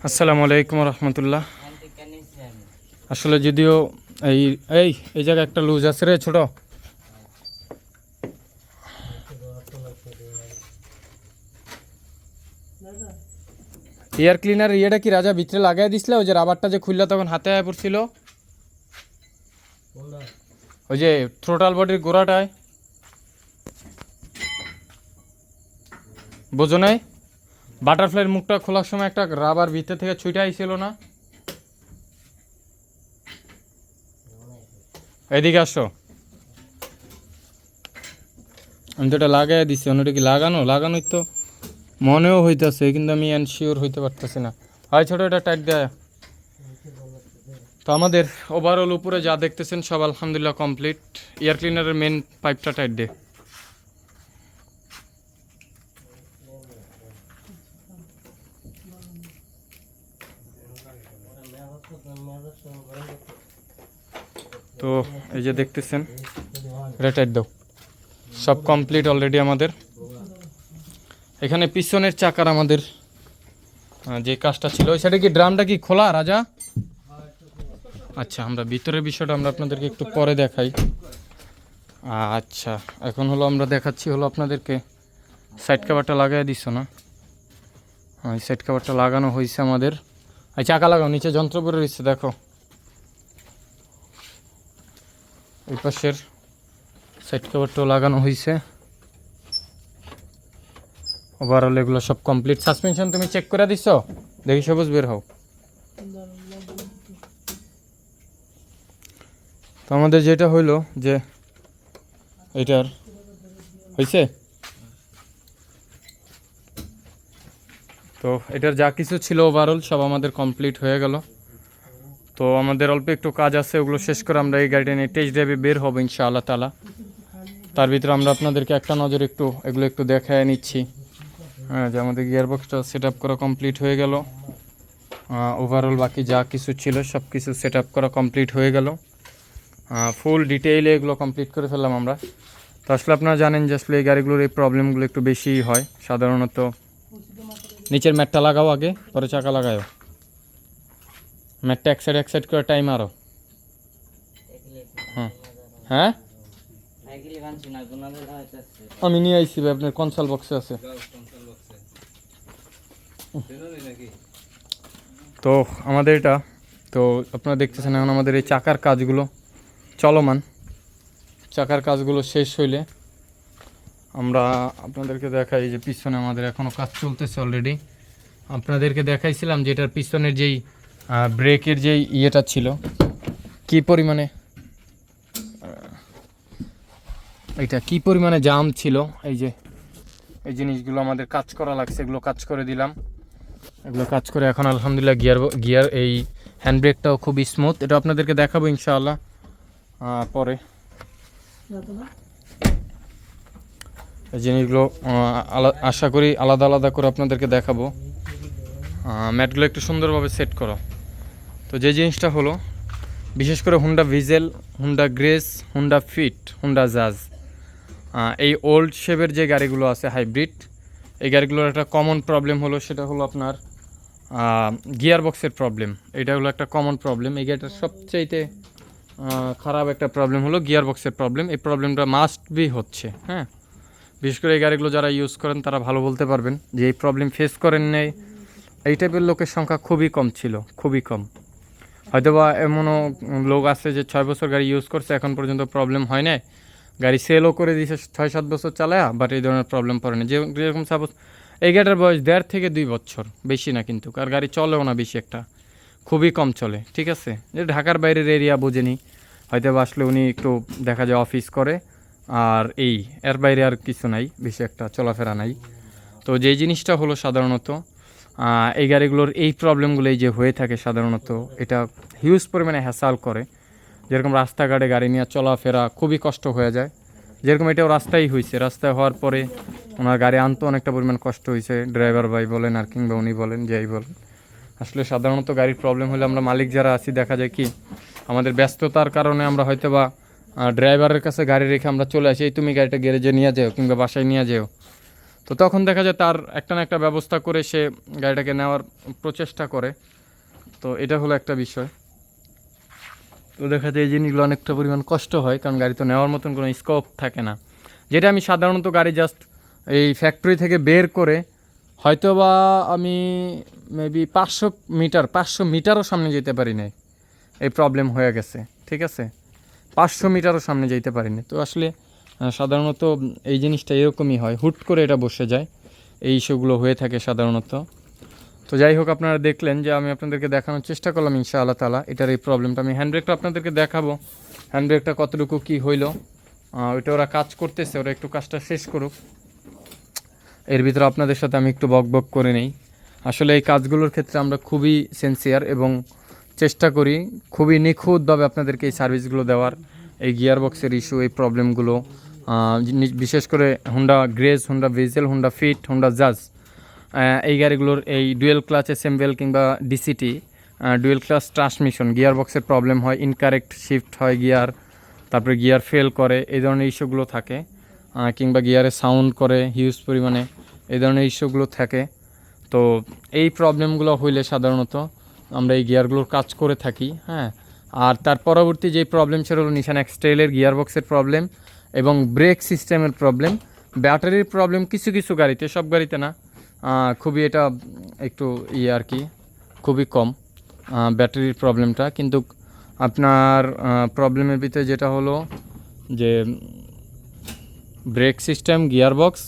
আসসালামু আলাইকুম রহমতুল্লাহ। আসলে যদিও এই এই এই জায়গায় একটা লুজ আছে রে ছোট, এয়ার ক্লিনার ইয়েটা কি রাজা ভিতরে লাগাই দিছিল? ওই যে রাবারটা যে খুললা তখন হাতে আয় পড়ছিল, ওই যে থ্রোটাল বডির গোড়াটায়, বোঝো নাই? বাটারফ্লাইয়ের মুখটা খোলার সময় একটা রাবার ভিতর থেকে ছুটে আইছিল না? এদিকে আসো, আমি তো এটা লাগাই দিছি। অন্যটা কি লাগানোই তো মনেও হইতেছে, কিন্তু আমি এনশিওর হইতে পারতেছি না। হয় ছোটো, এটা টাইট দেয়। তো আমাদের ওভারঅল উপরে যা দেখতেছেন সব আলহামদুলিল্লাহ কমপ্লিট। এয়ার ক্লিনারের মেন পাইপটা টাইট দে। তো এই যে দেখতেছেন, এটা টাইট দাও। সব কমপ্লিট অলরেডি আমাদের। এখানে পিছনের চাকার আমাদের যে কাজটা ছিল, ওই সাইডে কি ড্রামটা কি খোলা রাজা? আচ্ছা, আমরা ভিতরের বিষয়টা আমরা আপনাদেরকে একটু পরে দেখাই। আচ্ছা, এখন হলো আমরা দেখাচ্ছি হলো আপনাদেরকে সাইড কাভারটা লাগাই দিছ না? এই সাইড কাভারটা লাগানো হয়েছে আমাদের। এই চাকা লাগাও, নিচে যন্ত্র পরে রয়েছে দেখো। এই পাশের সাইড কাভারটাও লাগানো হয়েছে। ওভারঅল এগুলো সব কমপ্লিট। সাসপেনশন তুমি চেক করে দিছ? দেখি সবুজ বের হও। তো আমাদের যেটা হইলো যে এটার হয়েছে, তো এটার যা কিছু ছিল ওভারঅল সব আমাদের কমপ্লিট হয়ে গেল। তো আমাদের অল্প একটু কাজ আছে, ওগুলো শেষ করে আমরা এই গাড়িটা নিয়ে টেস্ট ড্রাইভে বের হবো ইনশাআল্লাহ তাআলা। তার ভিতরে আমরা আপনাদেরকে একটা নজর এগুলো একটু দেখায় নিচ্ছি। হ্যাঁ, যে আমাদের গিয়ারবক্সটা সেট আপ করা কমপ্লিট হয়ে গেল। ওভারঅল বাকি যা কিছু ছিল সব কিছু সেট আপ করা কমপ্লিট হয়ে গেল। ফুল ডিটেইলে এগুলো কমপ্লিট করে ফেললাম আমরা। তো আসলে আপনারা জানেন যে আসলে এই গাড়িগুলোর এই প্রবলেমগুলো একটু বেশিই হয় সাধারণত। নিচের ম্যাটটা লাগাও আগে, পরে চাকা লাগাও। ম্যাটটা এক সাইড করে টাইম আরও। হ্যাঁ হ্যাঁ, আমি নিয়ে আইসি ভাই, আপনার কনসোল বক্সে আছে। তো আমাদের এটা, তো আপনারা দেখতেছেন এখন আমাদের এই চাকার কাজগুলো চলমান। চাকার কাজগুলো শেষ হইলে আমরা আপনাদেরকে দেখাই যে পিছনে আমাদের এখনও কাজ চলতেছে অলরেডি। আপনাদেরকে দেখাইছিলাম যে এটার পিছনের যেই ব্রেকের যেই ইয়েটা ছিল, কি পরিমাণে এইটা কি পরিমাণে জাম ছিল। এই যে এই জিনিসগুলো আমাদের কাজ করা লাগছে, এগুলো কাজ করে দিলাম। এগুলো কাজ করে এখন আলহামদুলিল্লাহ গিয়ার এই হ্যান্ড ব্রেকটাও খুব স্মুথ। এটা আপনাদেরকে দেখাবো ইনশাআল্লাহ পরে। এই জিনিসগুলো আশা করি আলাদা আলাদা করে আপনাদেরকে দেখাবো। ম্যাটগুলো একটু সুন্দরভাবে সেট করো। তো যে জিনিসটা হলো, বিশেষ করে Honda Vezel, Honda Grace, Honda Fit, Honda Jazz, এই ওল্ড শেপের যে গাড়িগুলো আছে হাইব্রিড, এই গাড়িগুলোর একটা কমন প্রবলেম হলো, সেটা হলো আপনার গিয়ার বক্সের প্রবলেম। এটা হলো একটা কমন প্রবলেম। এই গাড়িটার সবচাইতে খারাপ একটা প্রবলেম হলো গিয়ার বক্সের প্রবলেম। এই প্রবলেমটা মাস্ট বি হচ্ছে। হ্যাঁ, বিশেষ করে এই গাড়িগুলো যারা ইউজ করেন তারা ভালো বলতে পারবেন যে এই প্রবলেম ফেস করেন নেই এই টাইপের লোকের সংখ্যা খুবই কম ছিল, খুবই কম। হয়তোবা এমনও লোক আছে যে 6 বছর গাড়ি ইউজ করছে, এখন পর্যন্ত প্রবলেম হয় না, গাড়ি সেলও করে দিয়েছে 6-7 বছর চালায়, বাট এই ধরনের প্রবলেম পড়ে না। যেরকম সাপোজ এই গাড়িটার বয়স 1.5 থেকে 2 বছর, বেশি না কিন্তু, আর গাড়ি চলেও না বেশি একটা, খুবই কম চলে। ঠিক আছে, যে ঢাকার বাইরের এরিয়া বোঝেনি, হয়তো আসলে উনি একটু দেখা যায় অফিস করে, আর এর বাইরে আর কিছু নাই, বেশি একটা চলাফেরা নাই। তো যেই জিনিসটা হলো সাধারণত এই গাড়িগুলোর এই প্রবলেমগুলো এই যে হয়ে থাকে সাধারণত, এটা হিউজ পরিমাণে হ্যাসাল করে। যেরকম রাস্তাঘাটে গাড়ি নিয়ে চলাফেরা খুবই কষ্ট হয়ে যায়, যেরকম এটাও রাস্তায় হয়েছে। রাস্তায় হওয়ার পরে ওনার গাড়ি আনতে অনেকটা পরিমাণ কষ্ট হয়েছে, ড্রাইভার ভাই বলেন আর কিংবা উনি বলেন, যাই বলেন। আসলে সাধারণত গাড়ির প্রবলেম হলে আমরা মালিক যারা আছি, দেখা যায় কি আমাদের ব্যস্ততার কারণে আমরা হয়তো বা ড্রাইভারের কাছে গাড়ি রেখে আমরা চলে আসি, তুমি গাড়িটা গ্যারেজে নিয়ে যাও কিংবা বাসায় নিয়ে যাও। তো তখন দেখা যায় তার একটা না একটা ব্যবস্থা করে সে গাড়িটাকে নেওয়ার প্রচেষ্টা করে। তো এটা হলো একটা বিষয়। তো দেখা যায় এই জিনিসগুলো অনেকটা পরিমাণ কষ্ট হয়, কারণ গাড়ি তো নেওয়ার মতন কোনো স্কোপ থাকে না। যেটা আমি সাধারণত গাড়ি জাস্ট এই ফ্যাক্টরি থেকে বের করে হয়তো বা আমি মেবি 500 মিটারও সামনে যেতে পারি নাই, এই প্রবলেম হয়ে গেছে। ঠিক আছে, 500 মিটারও সামনে যেতে পারিনি। তো আসলে সাধারণত এই জিনিসটা এরকমই হয়, হুট করে এটা বসে যায়, এই ইস্যুগুলো হয়ে থাকে সাধারণত। তো যাই হোক, আপনারা দেখলেন যে আমি আপনাদেরকে দেখানোর চেষ্টা করলাম ইনশাআল্লাহ তাআলা এটার এই প্রবলেমটা। আমি হ্যান্ডব্রেকটা আপনাদেরকে দেখাবো, হ্যান্ডব্রেকটা কতটুকু কী হইলো। ওইটা ওরা কাজ করতেছে, ওরা একটু কাজটা শেষ করুক, এর ভিতরে আপনাদের সাথে আমি একটু বক বক করে নেই। আসলে এই কাজগুলোর ক্ষেত্রে আমরা খুবই সিনসিয়ার এবং চেষ্টা করি খুবই নিখুঁতভাবে আপনাদেরকে এই সার্ভিসগুলো দেওয়ার। এই গিয়ারবক্সের ইস্যু, এই প্রবলেমগুলো বিশেষ করে Honda Grace, Honda Vezel, Honda Fit, Honda Jazz, এই গাড়িগুলোর এই ডুয়েল ক্লাচ অ্যাসেম্বল কিংবা ডিসিটি, ডুয়েল ক্লাচ ট্রান্সমিশন, গিয়ারবক্সের প্রবলেম হয়, ইনকারেক্ট শিফট হয় গিয়ার, তারপরে গিয়ার ফেল করে, এই ধরনের ইস্যুগুলো থাকে, কিংবা গিয়ারে সাউন্ড করে হিউজ পরিমাণে, এই ধরনের ইস্যুগুলো থাকে। তো এই প্রবলেমগুলো হইলে সাধারণত আমরা এই গিয়ারগুলোর কাজ করে থাকি। হ্যাঁ, আর তার পরবর্তী যে প্রবলেম সেটা হলো নিশান এক্সটেলের গিয়ারবক্সের প্রবলেম এবং ব্রেক সিস্টেমের প্রবলেম, ব্যাটারির প্রবলেম কিছু কিছু গাড়িতে, সব গাড়িতে না, খুবই এটা একটু আর কি খুবই কম ব্যাটারির প্রবলেমটা। কিন্তু আপনার প্রবলেমের ভিতরে যেটা হলো যে ব্রেক সিস্টেম, গিয়ারবক্স,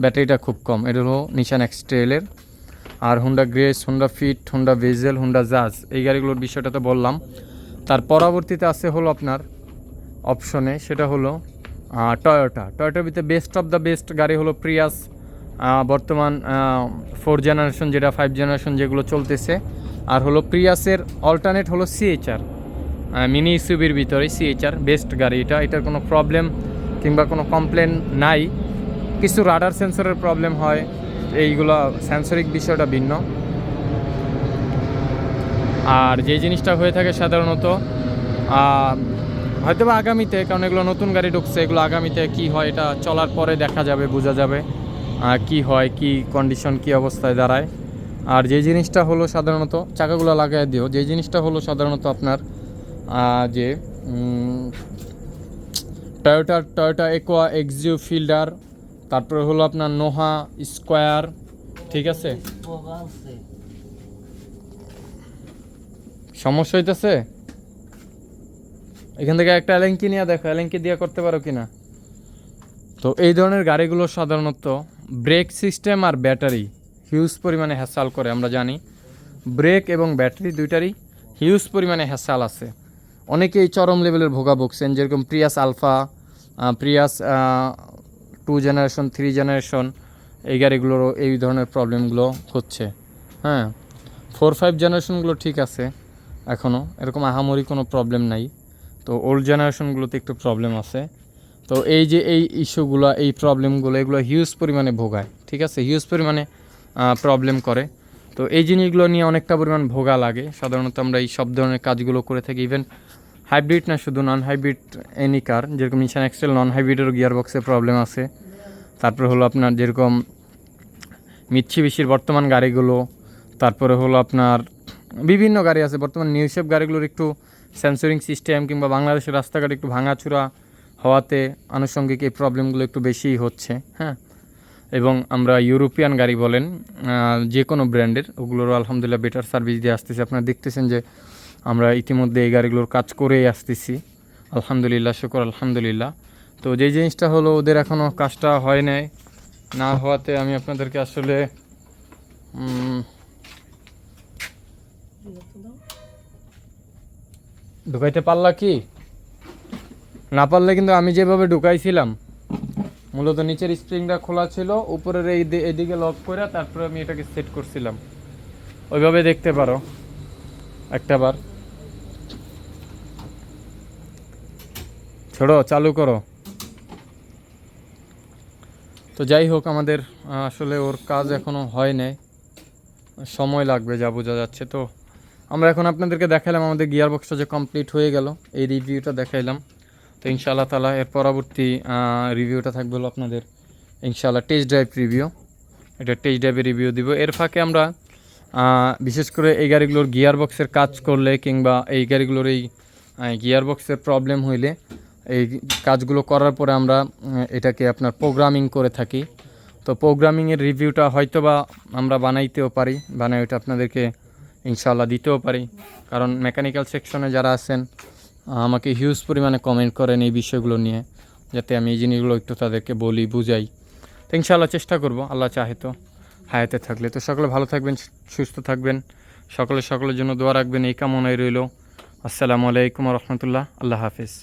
ব্যাটারিটা খুব কম, এটা হলো নিশান এক্সটেলের। আর Honda Grace, Honda Fit, Honda Vezel, Honda Jazz, এই গাড়িগুলোর বিষয়টা তো বললাম। তার পরবর্তীতে আছে হলো আপনার অপশনে, সেটা হলো টয়োটার ভিতরে বেস্ট অফ দ্য বেস্ট গাড়ি হলো প্রিয়াস। বর্তমান 4 জেনারেশন, যেটা 5 জেনারেশন যেগুলো চলতেছে। আর হলো প্রিয়াসের অল্টারনেট হলো সিএইচআর, মিনি ইসুবির ভিতরে সিএইচআর বেস্ট গাড়ি। এটার কোনো প্রবলেম কিংবা কোনো কমপ্লেন নাই। কিছু রাডার সেন্সরের প্রবলেম হয়, এইগুলো সেন্সরিক বিষয়টা ভিন্ন। আর যে জিনিসটা হয়ে থাকে সাধারণত হয়তো বা আগামীতে, কারণ এগুলো নতুন গাড়ি ঢুকছে, এগুলো আগামীতে কি হয় এটা চলার পরে দেখা যাবে, বোঝা যাবে কি হয়, কি কন্ডিশন, কি অবস্থায় দাঁড়ায়। আর যে জিনিসটা হলো সাধারণত চাকাগুলো লাগাই দিও, যে জিনিসটা হলো সাধারণত আপনার যে টয়োটা একোয়া এক্সিও ফিল্ডার, তারপরে হলো আপনার নোহা স্কোয়ার। ঠিক আছে, সমস্যা হইতেছে, এখান থেকে একটা এলেঙ্কি নিয়ে দেখো, এলেঙ্কি দিয়ে করতে পারো কিনা। তো এই ধরনের গাড়িগুলো সাধারণত ব্রেক সিস্টেম আর ব্যাটারি হিউজ পরিমাণে হ্যাসাল করে। আমরা জানি ব্রেক এবং ব্যাটারি দুইটারই হিউজ পরিমাণে হ্যাসাল আছে। অনেকেই চরম লেভেলের ভোগা বকছেন, যেরকম Prius Alpha, Prius 2 generation, 3 generation, এই গাড়িগুলোরও এই ধরনের প্রবলেমগুলো হচ্ছে। হ্যাঁ, 4-5 জেনারেশনগুলো ঠিক আছে, এখনও এরকম আহামরি কোনো প্রবলেম নাই। তো ওল্ড জেনারেশনগুলোতে একটু প্রবলেম আছে। তো এই যে এই ইস্যুগুলো, এই প্রবলেমগুলো, এগুলো হিউজ পরিমাণে ভোগায়। ঠিক আছে, হিউজ পরিমাণে প্রবলেম করে। তো এই জিনিসগুলো নিয়ে অনেকটা পরিমাণ ভোগা লাগে। সাধারণত আমরা এই সব ধরনের কাজগুলো করে থাকি। ইভেন হাইব্রিড না, শুধু নন হাইব্রিড এনি কার, যেরকম নিশান এক্সটেল নন হাইব্রিডেরও গিয়ারবক্সের প্রবলেম আছে। তারপরে হলো আপনার যেরকম মিৎসুবিশির বর্তমান গাড়িগুলো, তারপরে হলো আপনার বিভিন্ন গাড়ি আছে বর্তমান নিউ শেপ গাড়িগুলোর একটু সেন্সরিং সিস্টেম কিংবা বাংলাদেশের রাস্তাঘাট একটু ভাঙাচুরা হওয়াতে আনুষঙ্গিক এই প্রবলেমগুলো একটু বেশিই হচ্ছে। হ্যাঁ, এবং আমরা ইউরোপিয়ান গাড়ি বলেন যে কোনো ব্র্যান্ডের, ওগুলোরও আলহামদুলিল্লাহ বেটার সার্ভিস দিয়ে আসতেছি। আপনারা দেখতেছেন যে আমরা ইতিমধ্যে এই গাড়িগুলোর কাজ করেই আসতেছি, আলহামদুলিল্লাহ, শুকর আলহামদুলিল্লাহ। তো যেই জিনিসটা হলো ওদের এখনও কাজটা হয় নাই, না হওয়াতে আমি আপনাদেরকে আসলে ঢুকাইতে পারলা কি না পারলে, কিন্তু আমি যেভাবে ঢুকাইছিলাম মূলত নিচের স্প্রিংটা খোলা ছিল, উপরের এইদিকে লক করে তারপরে আমি এটাকে সেট করছিলাম, ওইভাবে দেখতে পারো একটাবার। ছোড়ো, চালু করো। তো যাই হোক, আমাদের আসলে ওর কাজ এখনও হয় নাই, সময় লাগবে যা বোঝা যাচ্ছে। তো আমরা এখন আপনাদেরকে দেখাইলাম আমাদের গিয়ারবক্সটা যে কমপ্লিট হয়ে গেল, এই রিভিউটা দেখাইলাম। তো ইনশাআল্লাহ তাআলা এর পরবর্তী রিভিউটা থাকবে হলো আপনাদের ইনশাআল্লাহ টেস্ট ড্রাইভ রিভিউ। এটা টেস্ট ড্রাইভে রিভিউ দিব। এর ফাঁকে আমরা বিশেষ করে এই গাড়িগুলোর গিয়ার বক্সের কাজ করলে কিংবা এই গাড়িগুলোর এই গিয়ার বক্সের প্রবলেম হইলে এই কাজগুলো করার পরে আমরা এটাকে আপনার প্রোগ্রামিং করে থাকি। তো প্রোগ্রামিংয়ের রিভিউটা হয়তো বা আমরা বানাইতেও পারি, বানাই ওইটা আপনাদেরকে ইনশাআল্লাহ দিতেও পারি। কারণ মেকানিক্যাল সেকশনে যারা আছেন আমাকে হিউজ পরিমাণে কমেন্ট করেন এই বিষয়গুলো নিয়ে, যাতে আমি এই জিনিসগুলো একটু তাদেরকে বলি, বুঝাই। তো ইনশাআল্লাহ চেষ্টা করব, আল্লাহ চাহে তো, হায়াতে থাকলে। তো সকলে ভালো থাকবেন, সুস্থ থাকবেন, সকলের জন্য দোয়া রাখবেন, এই কামনাই রইল। আসসালামু আলাইকুম রহমতুল্লাহ, আল্লাহ হাফিজ।